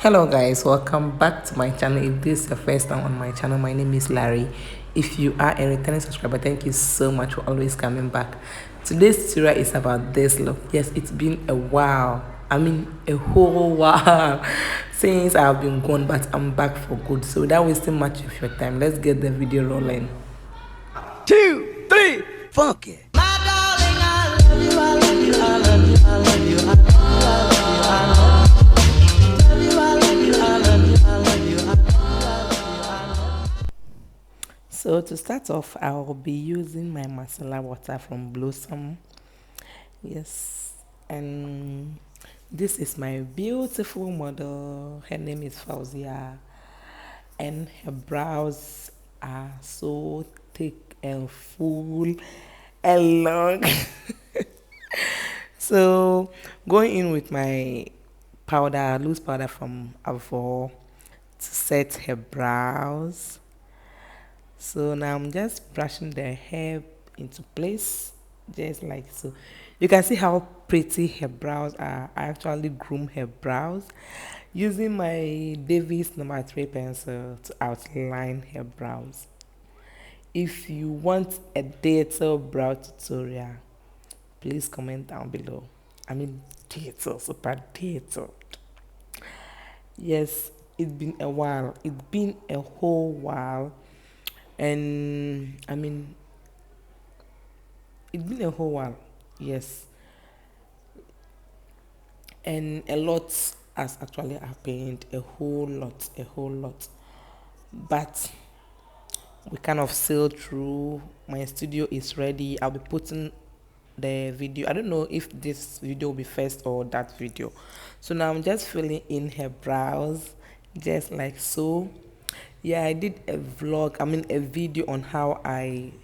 Hello guys, welcome back to my channel. If this is your first time on my channel, my name is Larry. If you are a returning subscriber, thank you so much for always coming back. Today's tutorial is about this look. Yes, it's been a while. I mean a whole while since I've been gone, but I'm back for good. So without wasting much of your time, let's get the video rolling. 2, 3, funky. So to start off, I will be using my micellar water from Blossom. Yes, and this is my beautiful model. Her name is Fauzia, and her brows are so thick and full and long. So going in with my powder, loose powder from Avon to set her brows. So now I'm just brushing the hair into place, just like so. You can see how pretty her brows are. I actually groom her brows using my Davis number 3 pencil to outline her brows. If you want a detailed brow tutorial, please comment down below. I mean detailed, super detailed. Yes, it's been a while. It's been a whole while. And I mean, it's been a whole while. Yes. And a lot has actually happened. A whole lot. A whole lot. But we kind of sailed through. My studio is ready. I'll be putting the video. I don't know if this video will be first or that video. So now I'm just filling in her brows, just like so. Yeah, I did a vlog, I mean a video on how I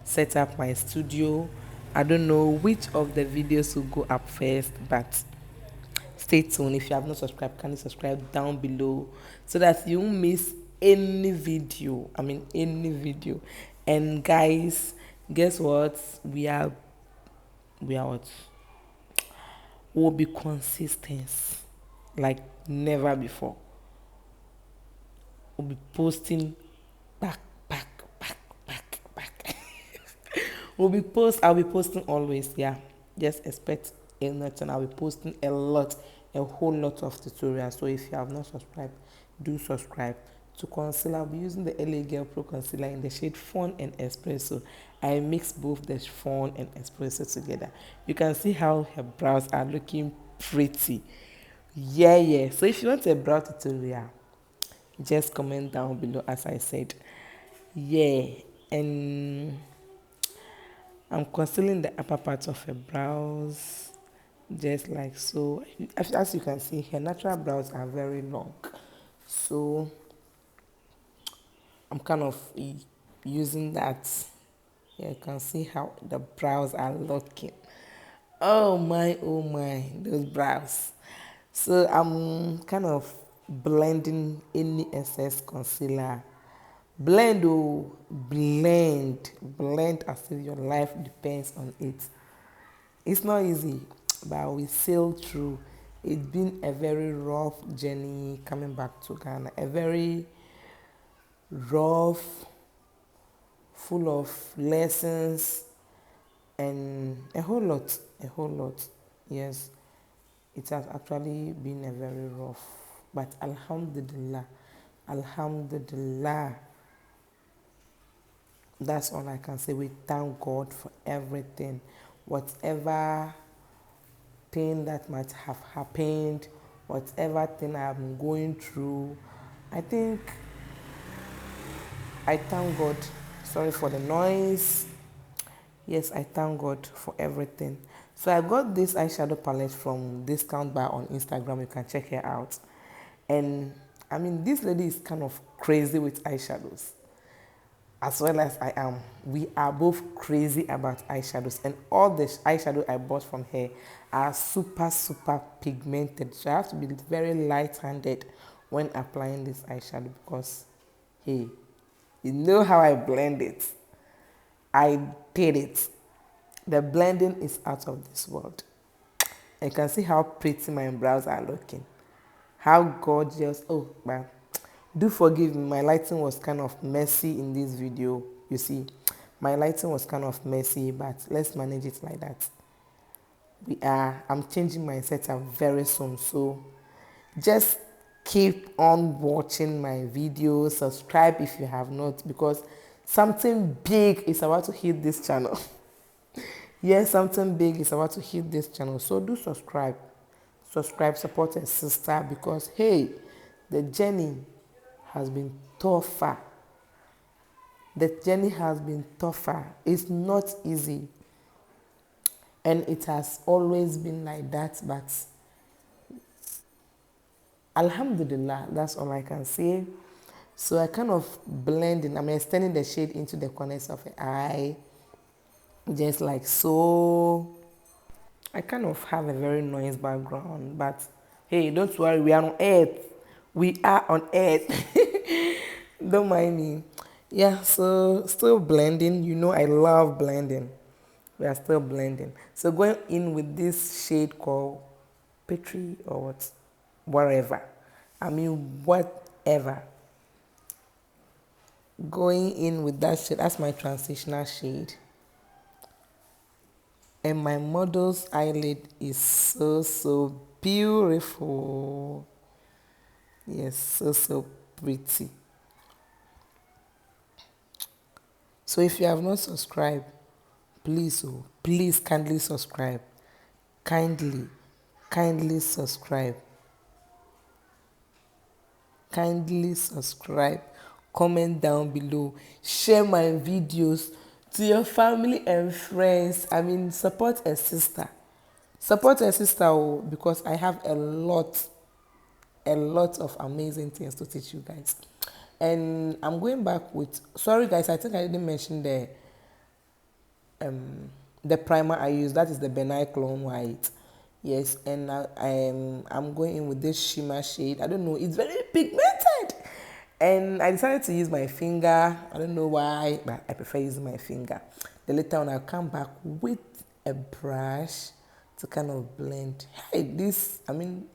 set up my studio. I don't know which of the videos will go up first, but stay tuned. If you have not subscribed, can you subscribe down below so that you won't miss any video, I mean any video. And guys, guess what, we are what, will be consistent like never before. We'll be posting back, back, back, back, back. I'll be posting always, yeah. Just expect a nothing. I'll be posting a lot, a whole lot of tutorials. So if you have not subscribed, do subscribe. To concealer, I'll be using the LA Girl Pro Concealer in the shade Fawn and Espresso. I mix both the Fawn and Espresso together. You can see how her brows are looking pretty. Yeah. So if you want a brow tutorial, just comment down below as I said. Yeah, and I'm concealing the upper part of her brows, just like so. As you can see, her natural brows are very long, so I'm kind of using that. Yeah, you can see how the brows are looking. Oh my, those brows. So I'm kind of blending any excess concealer. Blend as if your life depends on it. It's not easy, but we sailed through. It's been a very rough journey coming back to Ghana. A very rough, full of lessons and a whole lot. Yes, it has actually been a very rough, but Alhamdulillah, that's all I can say. We thank God for everything. Whatever pain that might have happened, whatever thing I'm going through, I think I thank God. Sorry for the noise. Yes, I thank God for everything. So I got this eyeshadow palette from Discount Bar on Instagram. You can check her out. And I mean, this lady is kind of crazy with eyeshadows, as well as I am. We are both crazy about eyeshadows, and all the eyeshadow I bought from her are super pigmented. So I have to be very light-handed when applying this eyeshadow because, hey, you know how I blend it. I did it. The blending is out of this world. You can see how pretty my brows are looking. How gorgeous. Oh, man. Do forgive me, my lighting was kind of messy in this video. You see, my lighting was kind of messy, but let's manage it like that. I'm changing my setup very soon, so just keep on watching my videos. Subscribe if you have not, because something big is about to hit this channel. Yes, something big is about to hit this channel, so do subscribe. Support a sister, because hey, the journey has been tougher. The journey has been tougher. It's not easy, and it has always been like that, but Alhamdulillah, that's all I can say. So I kind of blending, I'm extending the shade into the corners of the eye, just like so. I kind of have a very noise background, but hey, don't worry, we are on earth. We are on earth. Don't mind me. Yeah, so still blending. You know I love blending. We are still blending. So going in with this shade called Petri or what? Whatever. I mean, whatever. Going in with that shade, that's my transitional shade. And my model's eyelid is so beautiful. Yes, so pretty. So if you have not subscribed, please, oh, please kindly subscribe. Kindly subscribe. Kindly subscribe. Comment down below. Share my videos to your family and friends. I mean, support a sister. Support a sister, oh, because I have a lot of amazing things to teach you guys. And I'm going back with, sorry guys, I think I didn't mention the primer I use. That is the Benai Clone White. Yes, and I'm going in with this shimmer shade. I don't know, it's very pigmented. And I decided to use my finger. I don't know why, but I prefer using my finger. Then later on, I'll come back with a brush to kind of blend. Hey,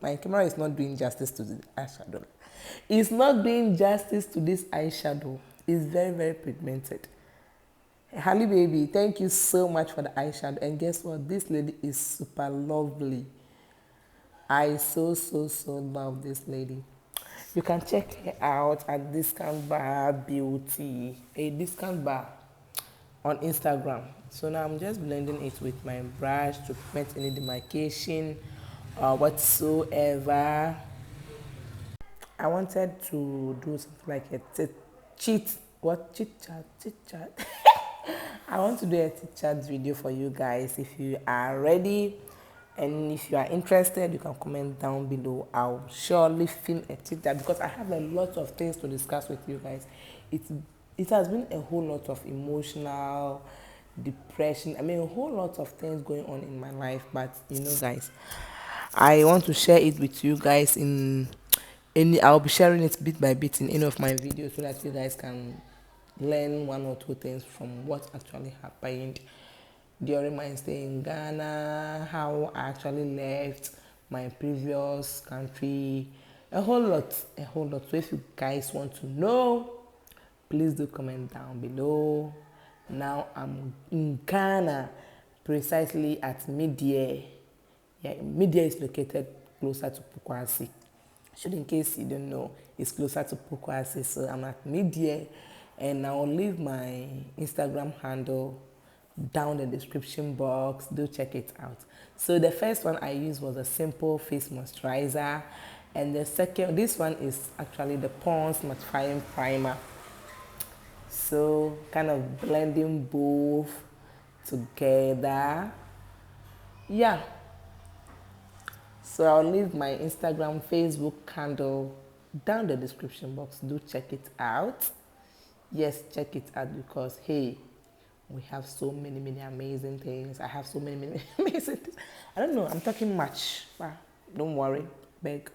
my camera is not doing justice to the eyeshadow. It's not doing justice to this eyeshadow. It's very pigmented. Halle baby, thank you so much for the eyeshadow. And guess what? This lady is super lovely. I so love this lady. You can check her out at Discount Bar Beauty, a discount bar on Instagram. So now I'm just blending it with my brush to prevent any demarcation or whatsoever. I wanted to do something like a chit chat. I want to do a chit chat video for you guys. If you are ready and if you are interested, you can comment down below. I'll surely film a chit chat because I have a lot of things to discuss with you guys. It has been a whole lot of emotional depression. I mean, a whole lot of things going on in my life, but you know, guys, I want to share it with you guys I'll be sharing it bit by bit in any of my videos so that you guys can learn one or two things from what actually happened during my stay in Ghana, how I actually left my previous country, a whole lot. So if you guys want to know, please do comment down below. Now I'm in Ghana, precisely at Midyear. Yeah, Midyear is located closer to Pukwasi. In case you don't know, it's closer to Pukwasi, so I'm at Midyear, and I'll leave my Instagram handle down the description box. Do check it out. So the first one I used was a simple face moisturizer, and the second, this one is actually the Pond's mattifying primer. So kind of blending both together. Yeah. So I'll leave my Instagram, Facebook handle down the description box. Do check it out. Yes, check it out because hey, we have so many amazing things. I have so many amazing things. I don't know, I'm talking much, but don't worry, beg.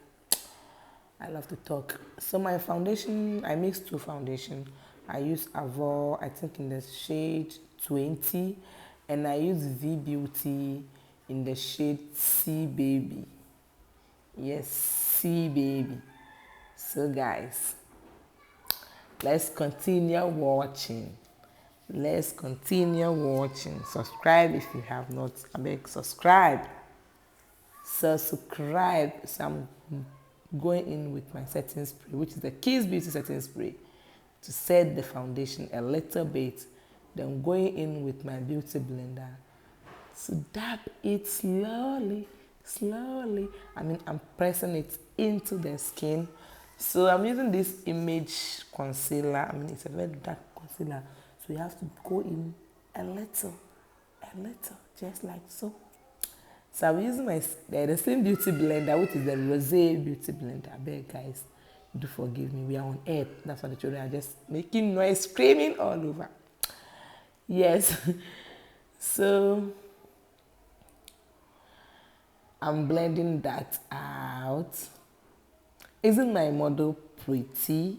I love to talk. So my foundation, I mix two foundation. I use Avor, I think in the shade 20, and I use V Beauty in the shade C Baby. Yes, see, baby. So, guys, let's continue watching. Let's continue watching. Subscribe if you have not. I beg, subscribe. Subscribe. So I'm going in with my setting spray, which is the Kiss Beauty setting spray, to set the foundation a little bit. Then going in with my beauty blender to dab it slowly, slowly. I mean, I'm pressing it into the skin. So I'm using this Image concealer. I mean, it's a very dark concealer. So you have to go in a little, just like so. So I'm using the same beauty blender, which is the Rosé beauty blender. I beg, guys, do forgive me. We are on earth. That's why the children are just making noise, screaming all over. Yes. So I'm blending that out. Isn't my model pretty?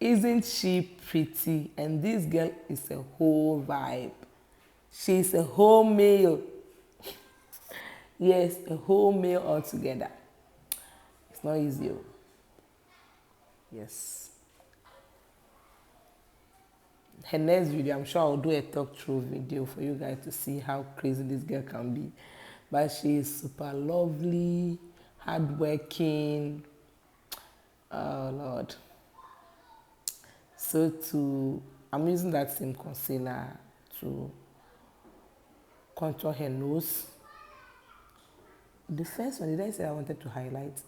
Isn't she pretty? And this girl is a whole vibe. She's a whole male. Yes, a whole male altogether. It's not easy. Yes. Her next video, I'm sure I'll do a talk through video for you guys to see how crazy this girl can be. But she is super lovely, hardworking. Oh Lord. So I'm using that same concealer to contour her nose. The first one, did I say I wanted to highlight?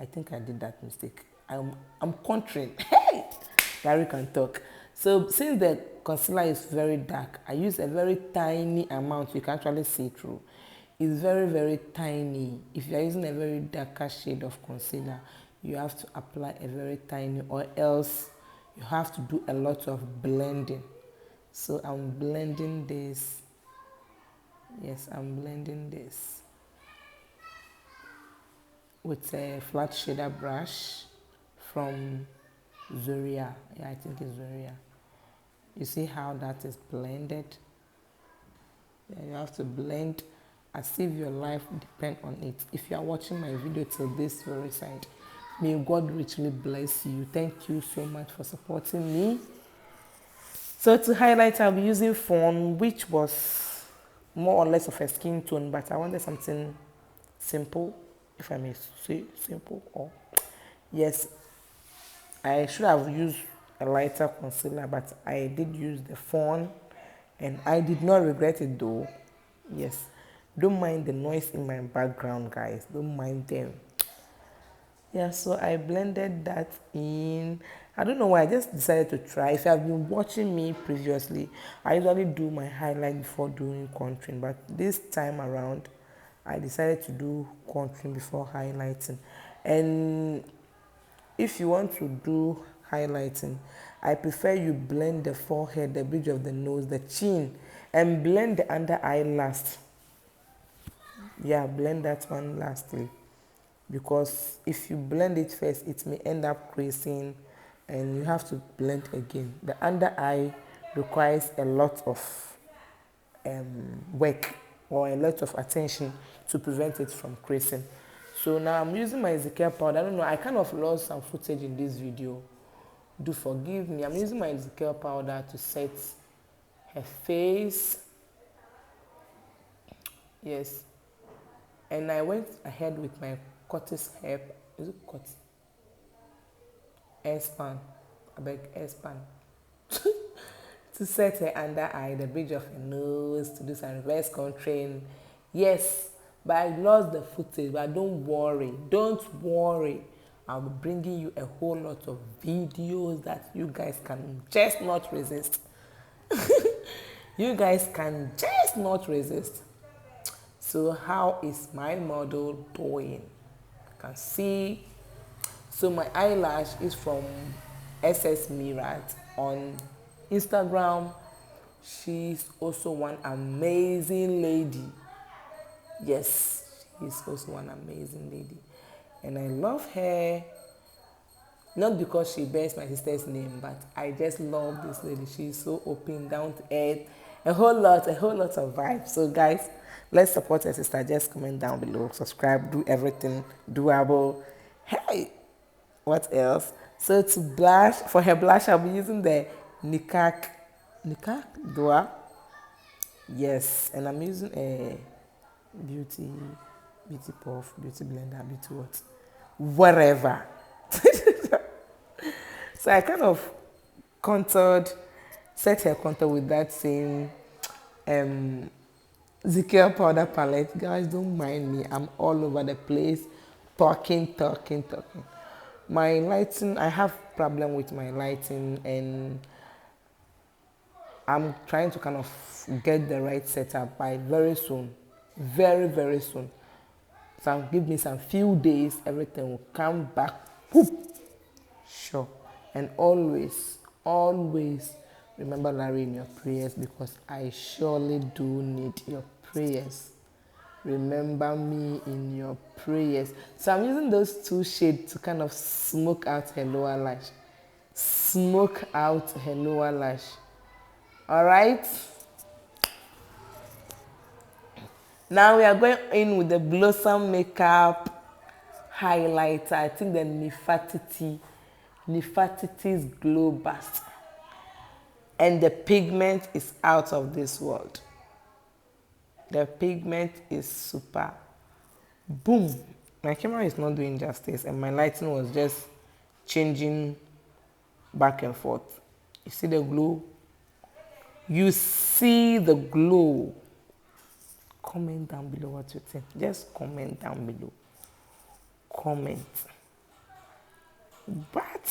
I think I did that mistake. I'm contouring. Hey! Gary can talk. So since the concealer is very dark, I use a very tiny amount. You can actually see through. It's very, very tiny. If you're using a very darker shade of concealer, you have to apply a very tiny, or else you have to do a lot of blending. So I'm blending this. Yes, I'm blending this with a flat shader brush from Zoria. Yeah, I think it's Zoria. You see how that is blended? Yeah, you have to blend as if your life depends on it. If you are watching my video till this very side, may God richly bless you. Thank you so much for supporting me. So to highlight, I'll be using Fawn, which was more or less of a skin tone, but I wanted something simple, if I may say simple. Or yes, I should have used a lighter concealer, but I did use the Fawn, and I did not regret it though. Yes, don't mind the noise in my background, guys. Don't mind them. Yeah, so I blended that in. I don't know why, I just decided to try. If you have been watching me previously, I usually do my highlight before doing contouring, but this time around, I decided to do contouring before highlighting. And if you want to do highlighting, I prefer you blend the forehead, the bridge of the nose, the chin, and blend the under eye last. Yeah, blend that one lastly. Because if you blend it first, it may end up creasing and you have to blend again. The under eye requires a lot of work or a lot of attention to prevent it from creasing. So now I'm using my Ezekiel powder. I don't know, I kind of lost some footage in this video. Do forgive me. I'm using my Ezekiel powder to set her face. Yes. And I went ahead with my Curtis hair. Is it Curtis? Airspan. I beg airspan. To set her under eye, the bridge of her nose, to do some reverse contouring. Yes, but I lost the footage. But don't worry. Don't worry. I'll be bringing you a whole lot of videos that you guys can just not resist. You guys can just not resist. So how is my model doing? You can see. So my eyelash is from SS Mirat on Instagram. She's also one amazing lady. Yes, she's also one amazing lady. And I love her. Not because she bears my sister's name, but I just love this lady. She's so open, down to earth. A whole lot of vibes. So guys, Let's support a sister. Just comment down below, subscribe, do everything doable. Hey, what else? So to blush, for her blush, I'll be using the Nikak Dua. Yes, and I'm using a beauty, beauty puff, beauty blender, beauty what, whatever. So I kind of contoured, set her contour with that same um, Zicare powder palette. Guys, don't mind me. I'm all over the place, talking. My lighting, I have problem with my lighting, and I'm trying to kind of get the right setup by very soon, very soon. So give me some few days, everything will come back. Whoop. Sure. And always remember Larry in your prayers, because I surely do need your prayers. Remember me in your prayers. So I'm using those two shades to kind of smoke out her lower lash. Smoke out her lower lash. Alright? Now we are going in with the Blossom Makeup highlighter. I think the Nefertiti's Glow Bust. And the pigment is out of this world. The pigment is super. Boom. My camera is not doing justice, and my lighting was just changing back and forth. You see the glow? You see the glow. Comment down below what you think. Just comment down below. Comment. What?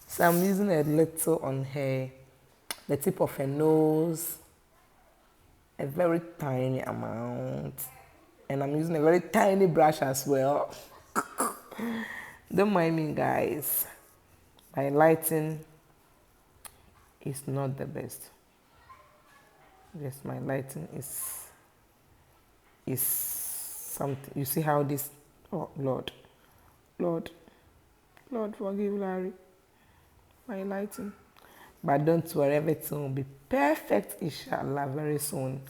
So I'm using a little on her, the tip of her nose, a very tiny amount, and I'm using a very tiny brush as well. Don't mind me, guys. My lighting is not the best. Yes, my lighting is something. You see how this, oh Lord, forgive Larry, my lighting. But don't worry, everything will be perfect, inshallah, very soon.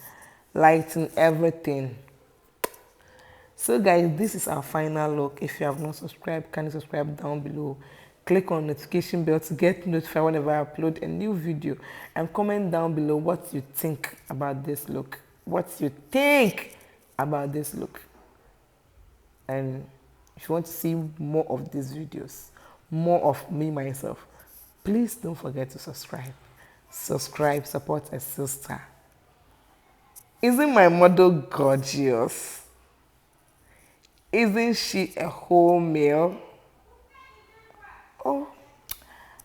Lighting, everything. So guys, this is our final look. If you have not subscribed, can you subscribe down below? Click on notification bell to get notified whenever I upload a new video, and comment down below what you think about this look. What you think about this look. And if you want to see more of these videos, more of me myself, please don't forget to subscribe. Subscribe, support a sister. Isn't my model gorgeous? Isn't she a whole meal? Oh,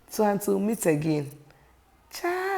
so until we meet again, ciao.